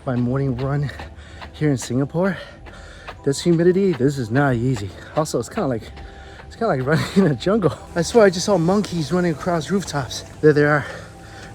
my morning run here in Singapore. This humidity, this is not easy. Also, it's kind of like running in a jungle. I swear I just saw monkeys running across rooftops. There they are.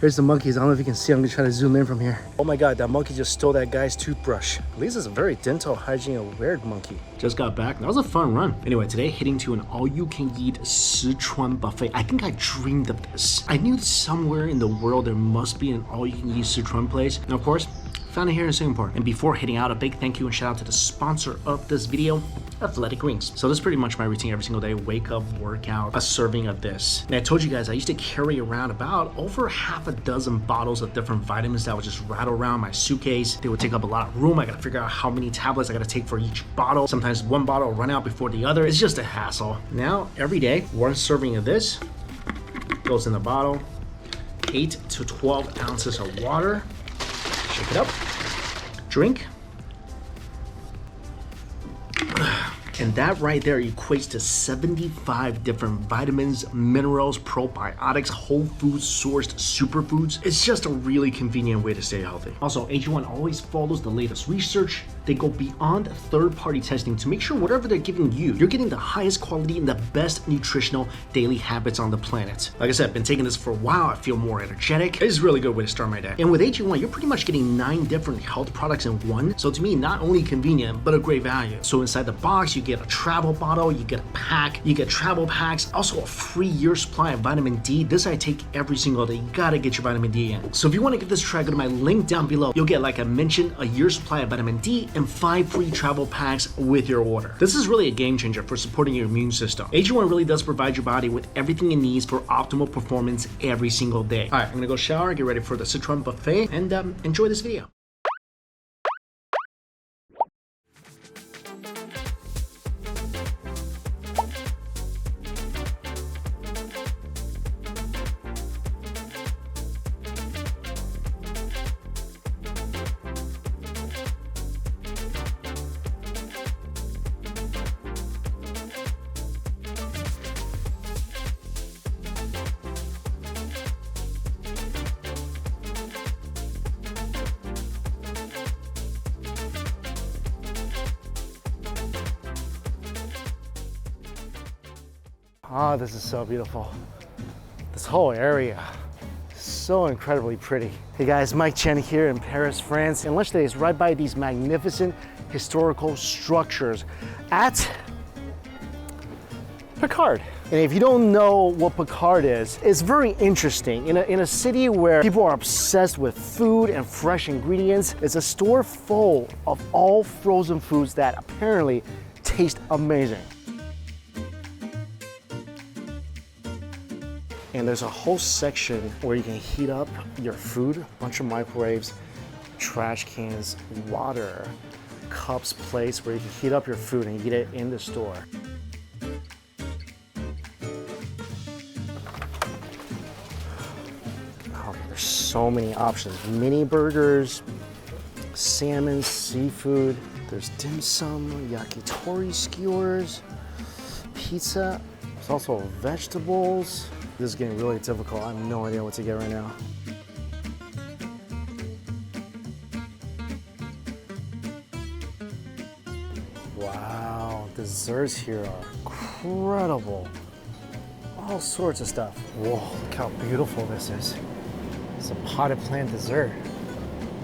There's the monkeys. I don't know if you can see. I'm gonna try to zoom in from here. Oh my God, that monkey just stole that guy's toothbrush. At least it's a very dental hygiene aware monkey. Just got back. That was a fun run. Anyway, today heading to an all-you-can-eat Sichuan buffet. I think I dreamed of this. I knew somewhere in the world there must be an all-you-can-eat Sichuan place. And of course, found it here in Singapore. And before heading out, a big thank you and shout out to the sponsor of this video, Athletic Greens. So this is pretty much my routine every single day. Wake up, work out, a serving of this. And I told you guys I used to carry around about over half a dozen bottles of different vitamins that would just rattle around my suitcase. They would take up a lot of room. I gotta figure out how many tablets I gotta take for each bottle. Sometimes one bottle will run out before the other. It's just a hassle. Now, every day, one serving of this goes in the bottle. 8 to 12 ounces of water. Shake it up. Drink. And that right there equates to 75 different vitamins, minerals, probiotics, whole foods sourced superfoods. It's just a really convenient way to stay healthy. Also, AG1 always follows the latest research. They go beyond third-party testing to make sure whatever they're giving you, you're getting the highest quality and the best nutritional daily habits on the planet. Like I said, I've been taking this for a while. I feel more energetic. It's a really good way to start my day. And with AG1, you're pretty much getting 9 different health products in one. So to me, not only convenient, but a great value. So inside the box, you get a travel bottle, you get a pack, you get travel packs, also a free year supply of vitamin D. This I take every single day. You gotta get your vitamin D in. So if you want to give this a try, go to my link down below. You'll get, like I mentioned, a year supply of vitamin D and 5 free travel packs with your order. This is really a game changer for supporting your immune system. AG1 really does provide your body with everything it needs for optimal performance every single day. All right, I'm gonna go shower, get ready for the Sichuan buffet, and enjoy this video. Oh, this is so beautiful. This whole area, so incredibly pretty. Hey guys, Mike Chen here in Paris, France. And lunch today is right by these magnificent historical structures at Picard. And if you don't know what Picard is, it's very interesting. In a city where people are obsessed with food and fresh ingredients, it's a store full of all frozen foods that apparently taste amazing. And there's a whole section where you can heat up your food, a bunch of microwaves, trash cans, water, cups, plates, where you can heat up your food and eat it in the store. Oh, there's so many options. Mini burgers, salmon, seafood. There's dim sum, yakitori skewers, pizza. There's also vegetables. This is getting really difficult. I have no idea what to get right now. Wow, desserts here are incredible. All sorts of stuff. Whoa, look how beautiful this is. It's a potted plant dessert.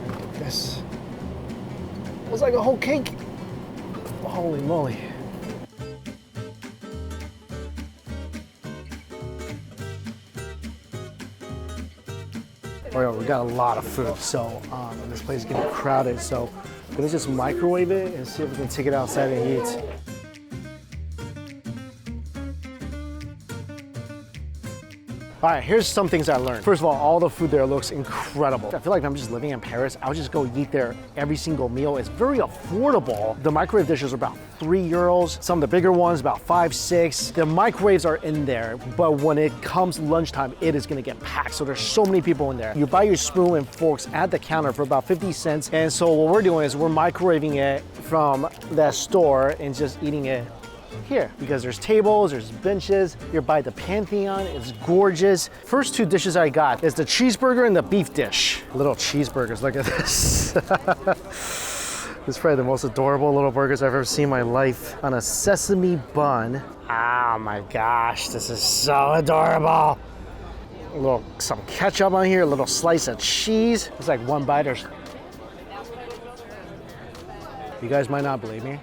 Look at this. It looks like a whole cake. Holy moly. All right, we got a lot of food, so this place is getting crowded, so I'm gonna just microwave it and see if we can take it outside and eat. All right, here's some things I learned. First of all the food there looks incredible. I feel like if I'm just living in Paris, I would just go eat there every single meal. It's very affordable. The microwave dishes are about €3. Some of the bigger ones, about 5, 6. The microwaves are in there, but when it comes lunchtime, it is gonna get packed. So there's so many people in there. You buy your spoon and forks at the counter for about 50 cents. And so what we're doing is we're microwaving it from that store and just eating it here because there's tables, there's benches. You're by the Pantheon, it's gorgeous. First two dishes I got is the cheeseburger and the beef dish. Little cheeseburgers, look at this. This is probably the most adorable little burgers I've ever seen in my life. On a sesame bun. Oh my gosh, this is so adorable. Some ketchup on here, a little slice of cheese. It's like one bite or... You guys might not believe me.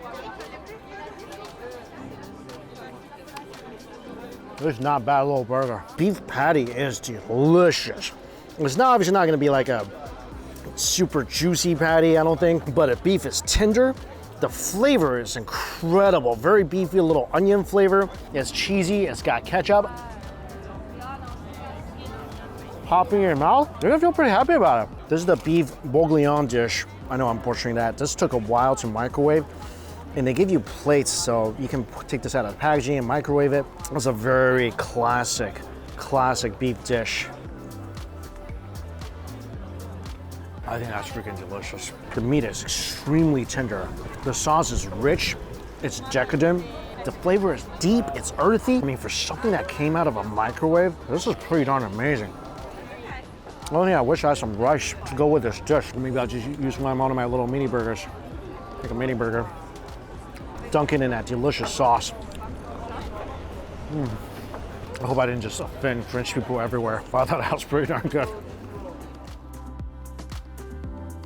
It's not a bad little burger. Beef patty is delicious. It's not obviously not gonna be like a super juicy patty, I don't think, but the beef is tender. The flavor is incredible. Very beefy, a little onion flavor. It's cheesy, it's got ketchup. Pop in your mouth, you're gonna feel pretty happy about it. This is the beef bourguignon dish. I know I'm butchering that. This took a while to microwave, and they give you plates so you can take this out of the packaging and microwave it. It's a very classic beef dish. I think that's freaking delicious. The meat is extremely tender. The sauce is rich, it's decadent. The flavor is deep, it's earthy. I mean, for something that came out of a microwave, this is pretty darn amazing. Only I wish I had some rice to go with this dish. Maybe I'll just use one of my little mini burgers. Take a mini burger, dunk it in that delicious sauce. I hope I didn't just offend French people everywhere. I thought that was pretty darn good.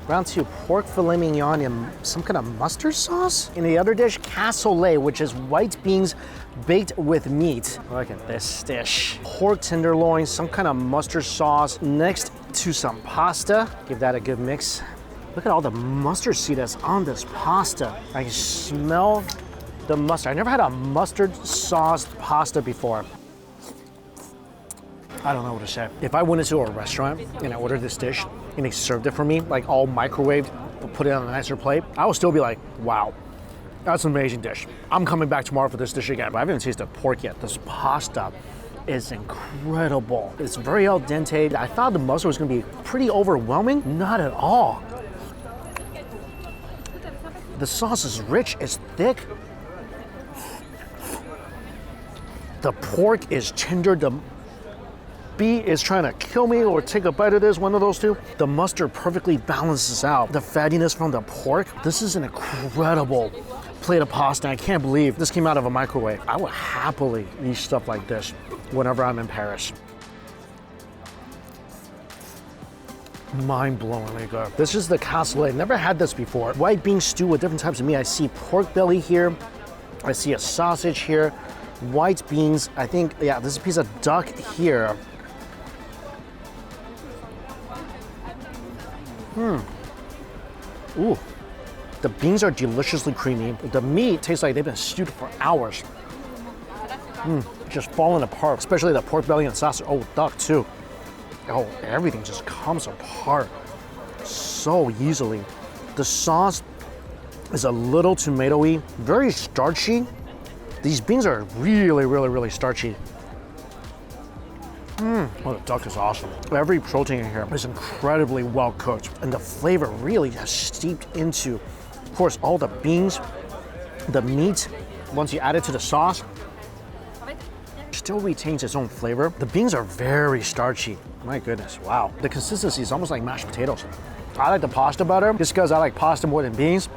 Round two, pork filet mignon in some kind of mustard sauce. In the other dish, cassoulet, which is white beans baked with meat. Look at this dish. Pork tenderloin, some kind of mustard sauce. Next to some pasta. Give that a good mix. Look at all the mustard seed that's on this pasta. I can smell the mustard. I never had a mustard sauced pasta before. I don't know what to say. If I went into a restaurant and I ordered this dish and they served it for me, like all microwaved, but put it on a nicer plate, I would still be like, wow, that's an amazing dish. I'm coming back tomorrow for this dish again, but I haven't tasted pork yet. This pasta is incredible. It's very al dente. I thought the mustard was gonna be pretty overwhelming. Not at all. The sauce is rich, it's thick. The pork is tender. The beef is trying to kill me or take a bite of this, one of those two. The mustard perfectly balances out the fattiness from the pork. This is an incredible plate of pasta. I can't believe this came out of a microwave. I would happily eat stuff like this whenever I'm in Paris. Mind-blowingly good. This is the cassoulet. Never had this before. White bean stew with different types of meat. I see pork belly here. I see a sausage here. White beans. I think, yeah, this is a piece of duck here. Ooh, the beans are deliciously creamy. The meat tastes like they've been stewed for hours. Just falling apart, especially the pork belly and sausage. Oh, duck too. Oh, everything just comes apart so easily. The sauce is a little tomatoey, very starchy. These beans are really, really, really starchy. Oh, the duck is awesome. Every protein in here is incredibly well cooked, and the flavor really has steeped into, of course, all the beans, the meat. Once you add it to the sauce, still retains its own flavor. The beans are very starchy. My goodness, wow. The consistency is almost like mashed potatoes. I like the pasta better, just because I like pasta more than beans,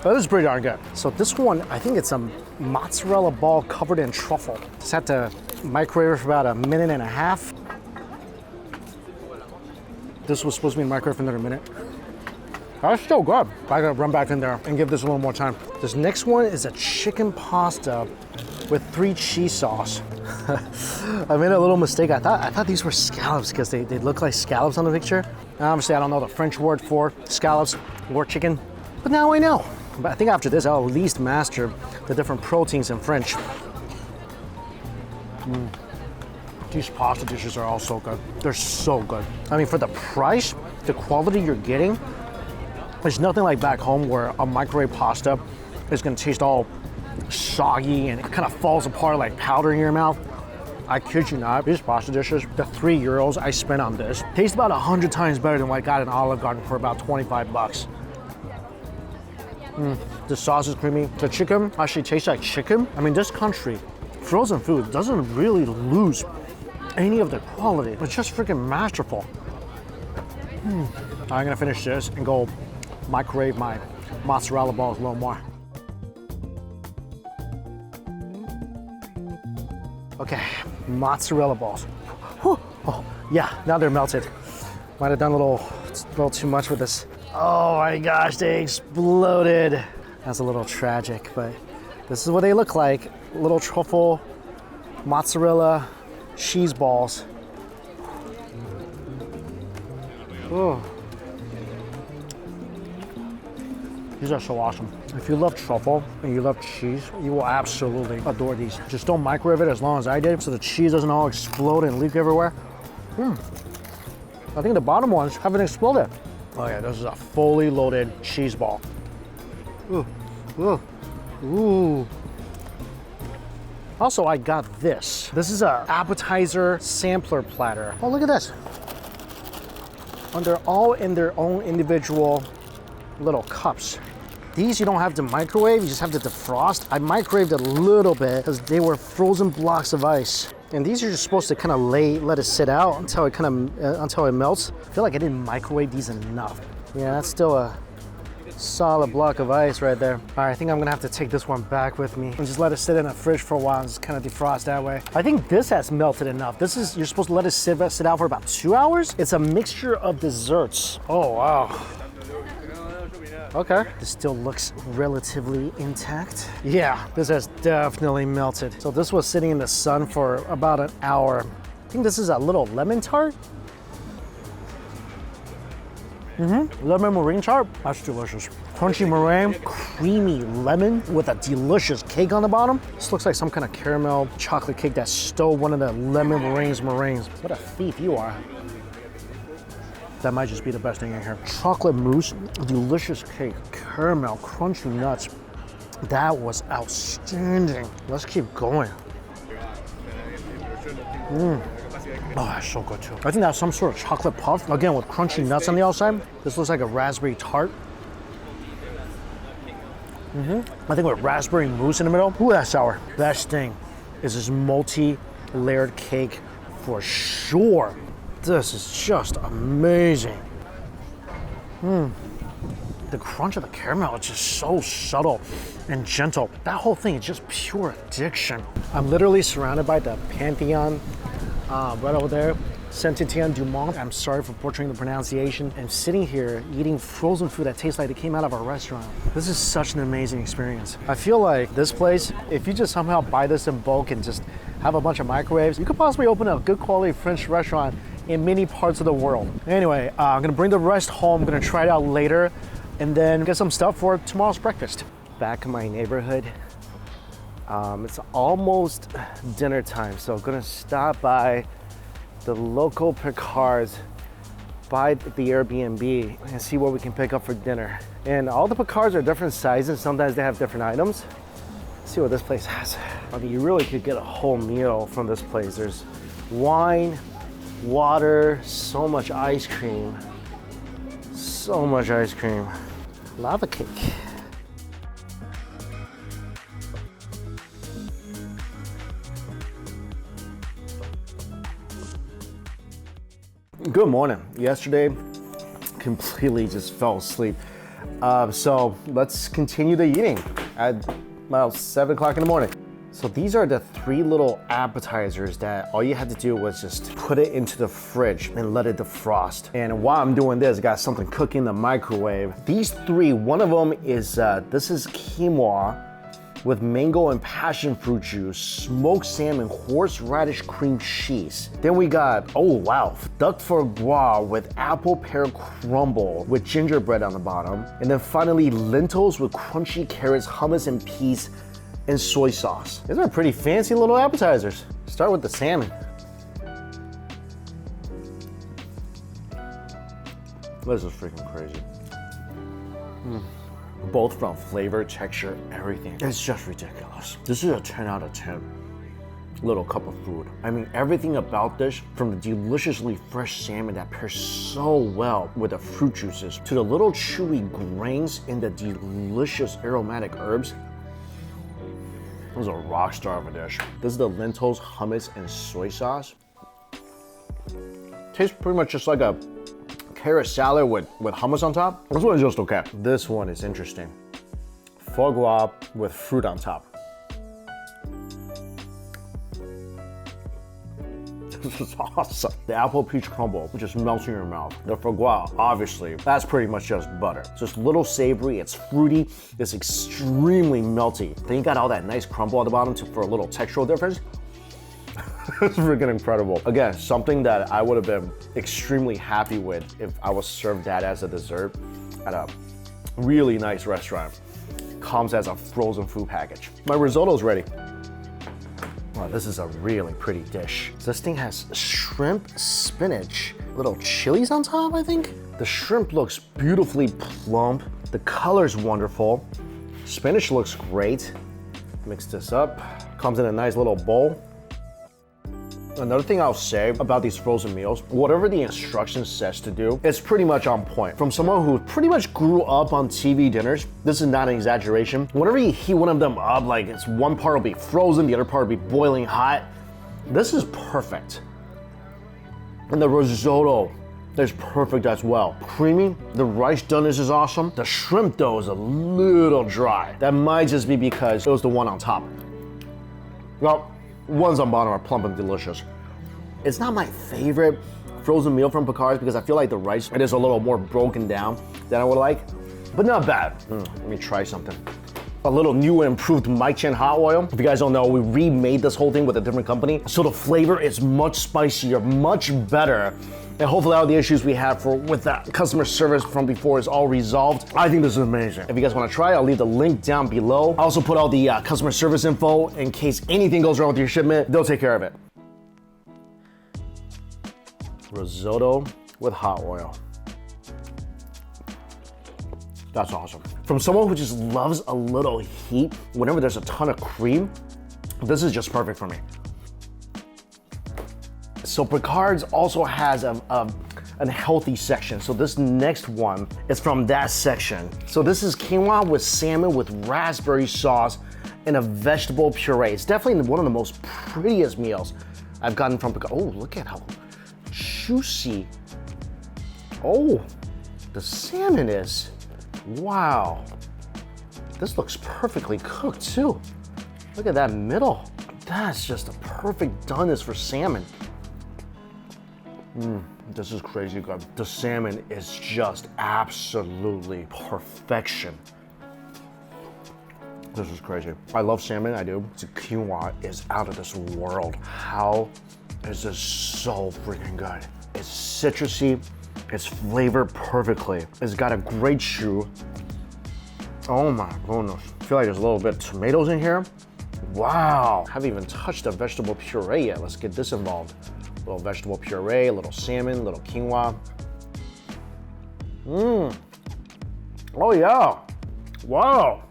but this is pretty darn good. So this one, I think it's a mozzarella ball covered in truffle. Just had to microwave for about a minute and a half. This was supposed to be in the microwave for another minute. That's still good. I gotta run back in there and give this a little more time. This next one is a chicken pasta with 3 cheese sauce. I made a little mistake. I thought these were scallops because they look like scallops on the picture. Obviously, I don't know the French word for scallops or chicken, but now I know. But I think after this, I'll at least master the different proteins in French. These pasta dishes are all so good. They're so good. I mean, for the price, the quality you're getting, there's nothing like back home where a microwave pasta is gonna taste all soggy and it kind of falls apart like powder in your mouth. I kid you not, these pasta dishes, the €3 I spent on this, taste about 100 times better than what I got in Olive Garden for about 25 bucks. The sauce is creamy. The chicken actually tastes like chicken. I mean, this country, frozen food doesn't really lose any of the quality. It's just freaking masterful. I'm gonna finish this and go microwave my mozzarella balls a little more. Okay, mozzarella balls. Whew. Oh, yeah, now they're melted. Might have done a little too much with this. Oh my gosh, they exploded. That's a little tragic, but this is what they look like. Little truffle, mozzarella, cheese balls. Oh. These are so awesome. If you love truffle and you love cheese, you will absolutely adore these. Just don't microwave it as long as I did so the cheese doesn't all explode and leak everywhere. I think the bottom ones haven't exploded. Oh yeah, this is a fully loaded cheese ball. Ooh, ooh, ooh. Also, I got this. This is an appetizer sampler platter. Oh, look at this. And they're all in their own individual little cups. These you don't have to microwave, you just have to defrost. I microwaved a little bit because they were frozen blocks of ice. And these are just supposed to kind of let it sit out until it melts. I feel like I didn't microwave these enough. Yeah, that's still a solid block of ice right there. All right, I think I'm gonna have to take this one back with me and just let it sit in the fridge for a while and just kind of defrost that way. I think this has melted enough. You're supposed to let it sit out for about 2 hours. It's a mixture of desserts. Oh, wow. Okay. This still looks relatively intact. Yeah, this has definitely melted. So this was sitting in the sun for about an hour. I think this is a little lemon tart. Lemon meringue tart. That's delicious. Crunchy meringue, creamy lemon with a delicious cake on the bottom. This looks like some kind of caramel chocolate cake that stole one of the lemon meringues. What a thief you are. That might just be the best thing in here. Chocolate mousse, delicious cake, caramel, crunchy nuts. That was outstanding. Let's keep going. Oh, that's so good too. I think that's some sort of chocolate puff. Again, with crunchy nuts on the outside. This looks like a raspberry tart. I think with raspberry mousse in the middle. Ooh, that's sour. Best thing is this multi-layered cake for sure. This is just amazing. The crunch of the caramel is just so subtle and gentle. That whole thing is just pure addiction. I'm literally surrounded by the Pantheon right over there, Saint-Étienne-du-Mont. I'm sorry for butchering the pronunciation. I'm sitting here eating frozen food that tastes like it came out of a restaurant. This is such an amazing experience. I feel like this place, if you just somehow buy this in bulk and just have a bunch of microwaves, you could possibly open a good quality French restaurant in many parts of the world. Anyway, I'm gonna bring the rest home. I'm gonna try it out later and then get some stuff for tomorrow's breakfast. Back in my neighborhood. It's almost dinner time, so I'm gonna stop by the local Picard's by the Airbnb and see what we can pick up for dinner. And all the Picards are different sizes. Sometimes they have different items. Let's see what this place has. I mean, you really could get a whole meal from this place. There's wine, water, so much ice cream. So much ice cream. Lava cake. Good morning. Yesterday, completely just fell asleep. So let's continue the eating at about 7 o'clock in the morning. So these are the 3 little appetizers that all you had to do was just put it into the fridge and let it defrost. And while I'm doing this, I got something cooking in the microwave. These 3, one of them is, this is quinoa with mango and passion fruit juice, smoked salmon, horseradish cream cheese. Then we got, oh wow, duck foie gras with apple pear crumble with gingerbread on the bottom. And then finally, lentils with crunchy carrots, hummus and peas, and soy sauce. These are pretty fancy little appetizers. Start with the salmon. This is freaking crazy. Both from flavor, texture, everything. It's just ridiculous. This is a 10 out of 10. little cup of food. I mean, everything about this, from the deliciously fresh salmon that pairs so well with the fruit juices, to the little chewy grains and the delicious aromatic herbs. This is a rock star of a dish. This is the lentils, hummus, and soy sauce. Tastes pretty much just like a carrot salad with hummus on top. This one is just okay. This one is interesting. Foie gras with fruit on top. This is awesome. The apple peach crumble, which just melts in your mouth. The foie gras, obviously, that's pretty much just butter. It's just a little savory, it's fruity, it's extremely melty. Then you got all that nice crumble at the bottom for a little textural difference. It's freaking incredible. Again, something that I would have been extremely happy with if I was served that as a dessert at a really nice restaurant. Comes as a frozen food package. My risotto's ready. Wow, this is a really pretty dish. This thing has shrimp, spinach, little chilies on top, I think. The shrimp looks beautifully plump. The color's wonderful. Spinach looks great. Mix this up. Comes in a nice little bowl. Another thing I'll say about these frozen meals, whatever the instruction says to do, it's pretty much on point. From someone who pretty much grew up on TV dinners, this is not an exaggeration. Whenever you heat one of them up, like it's one part will be frozen, the other part will be boiling hot. This is perfect. And the risotto is perfect as well. Creamy, the rice doneness is awesome. The shrimp though is a little dry. That might just be because it was the one on top. Well, ones on bottom are plump and delicious. It's not my favorite frozen meal from Picard's because I feel like the rice, it is a little more broken down than I would like, but not bad. Let me try something. A little new and improved mikeshotoil. If you guys don't know, we remade this whole thing with a different company. So the flavor is much spicier, much better. And hopefully all the issues we had with that customer service from before is all resolved. I think this is amazing. If you guys want to try, I'll leave the link down below. I also put all the customer service info in case anything goes wrong with your shipment. They'll take care of it. Risotto with hot oil. That's awesome. From someone who just loves a little heat, whenever there's a ton of cream, this is just perfect for me. So Picard's also has a healthy section. So this next one is from that section. So this is quinoa with salmon with raspberry sauce and a vegetable puree. It's definitely one of the most prettiest meals I've gotten from Picard. Oh, look at how juicy. Oh, the salmon is. Wow. This looks perfectly cooked too. Look at that middle. That's just a perfect doneness for salmon. This is crazy good. The salmon is just absolutely perfection. This is crazy. I love salmon, I do. The quinoa is out of this world. How is this so freaking good? It's citrusy, it's flavored perfectly. It's got a great chew. Oh my goodness. I feel like there's a little bit of tomatoes in here. Wow. Haven't even touched the vegetable puree yet. Let's get this involved. A little vegetable puree, a little salmon, a little quinoa. Oh yeah. Wow.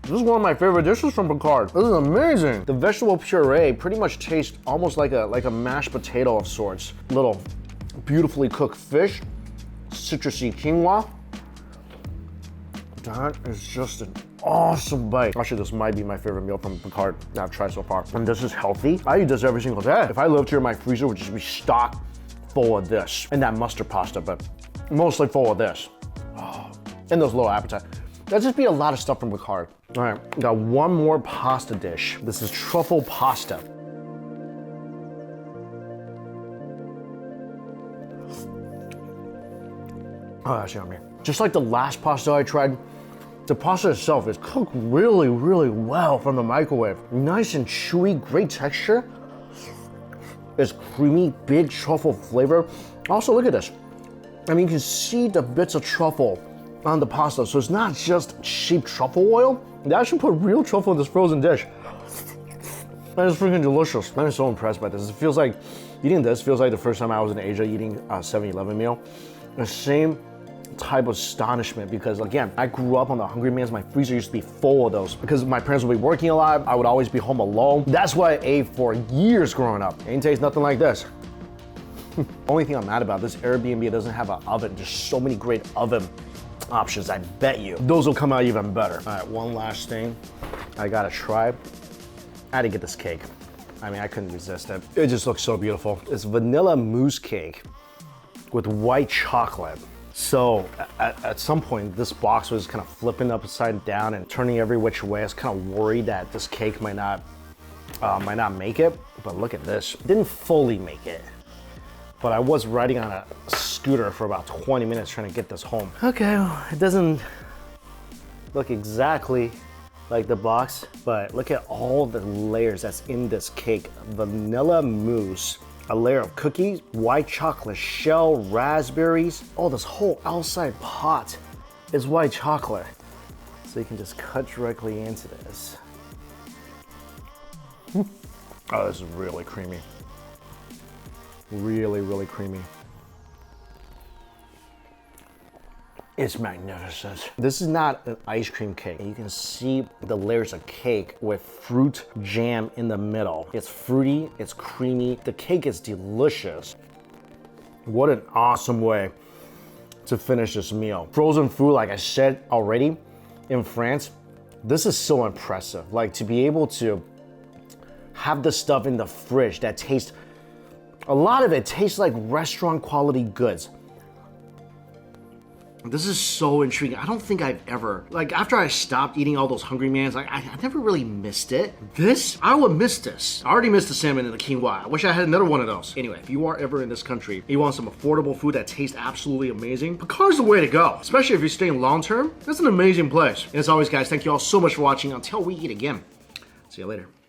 This is one of my favorite dishes from Picard. This is amazing. The vegetable puree pretty much tastes almost like a mashed potato of sorts. Little beautifully cooked fish, citrusy quinoa. That is just an awesome bite. Actually, this might be my favorite meal from Picard that I've tried so far. And this is healthy. I eat this every single day. If I lived here, my freezer would just be stocked full of this and that mustard pasta, but mostly full of this. Oh, and those little appetizers. That'd just be a lot of stuff from Picard. All right, got one more pasta dish. This is truffle pasta. Oh, that's yummy. Just like the last pasta I tried, the pasta itself is cooked really, really well from the microwave. Nice and chewy, great texture. It's creamy, big truffle flavor. Also, look at this. I mean, you can see the bits of truffle on the pasta, so it's not just cheap truffle oil. They actually put real truffle in this frozen dish. And it's freaking delicious. I'm so impressed by this. It feels like, eating this feels like the first time I was in Asia eating a 7-Eleven meal. The same type of astonishment because again, I grew up on the Hungry Man's. My freezer used to be full of those because my parents would be working a lot. I would always be home alone. That's what I ate for years growing up. Ain't taste nothing like this. Only thing I'm mad about, this Airbnb doesn't have an oven. There's so many great oven options. I bet you those will come out even better. All right, one last thing I gotta try. I had to get this cake. I mean, I couldn't resist it. It just looks so beautiful. It's vanilla mousse cake with white chocolate. So at some point, this box was kind of flipping upside down and turning every which way. I was kind of worried that this cake might not make it, but look at this. Didn't fully make it, but I was riding on a scooter for about 20 minutes trying to get this home. Okay, well, it doesn't look exactly like the box, but look at all the layers that's in this cake. Vanilla mousse, a layer of cookies, white chocolate shell, raspberries. Oh, this whole outside pot is white chocolate. So you can just cut directly into this. Oh, this is really creamy. Really, really creamy. It's magnificent. This is not an ice cream cake. You can see the layers of cake with fruit jam in the middle. It's fruity, it's creamy. The cake is delicious. What an awesome way to finish this meal. Frozen food, like I said already, in France, this is so impressive. Like to be able to have the stuff in the fridge that tastes, a lot of it tastes like restaurant quality goods. This is so intriguing. I don't think I've ever, like after I stopped eating all those Hungry Man's, I never really missed it. This, I would miss this. I already missed the salmon and the quinoa. I wish I had another one of those. Anyway, if you are ever in this country, you want some affordable food that tastes absolutely amazing, Picard's the way to go. Especially if you're staying long term, that's an amazing place. And as always guys, thank you all so much for watching. Until we eat again, see you later.